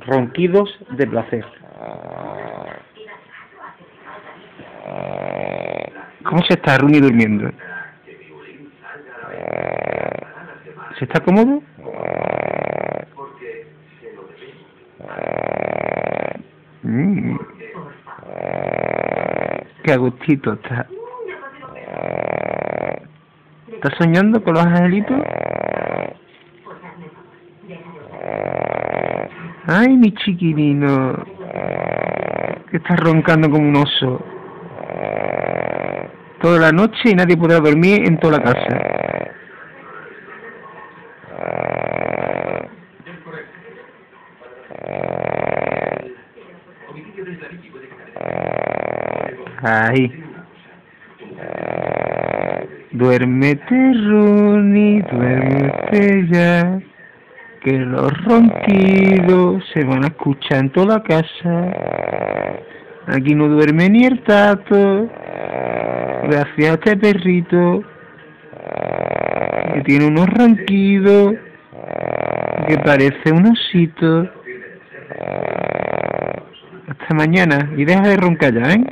ronquidos de placer. ¿Cómo se está Rooney durmiendo? ¿Se está cómodo? Qué agustito está. ¿Estás soñando con los angelitos? Ay, mi chiquilino, que estás roncando como un oso. Toda la noche y nadie podrá dormir en toda la casa. Ay. Duérmete, Rooney, duérmete ya, que los ronquidos se van a escuchar en toda la casa. Aquí no duerme ni el tato, gracias a este perrito, que tiene unos ronquidos, que parece un osito. Hasta mañana, y deja de roncar ya, ¿eh?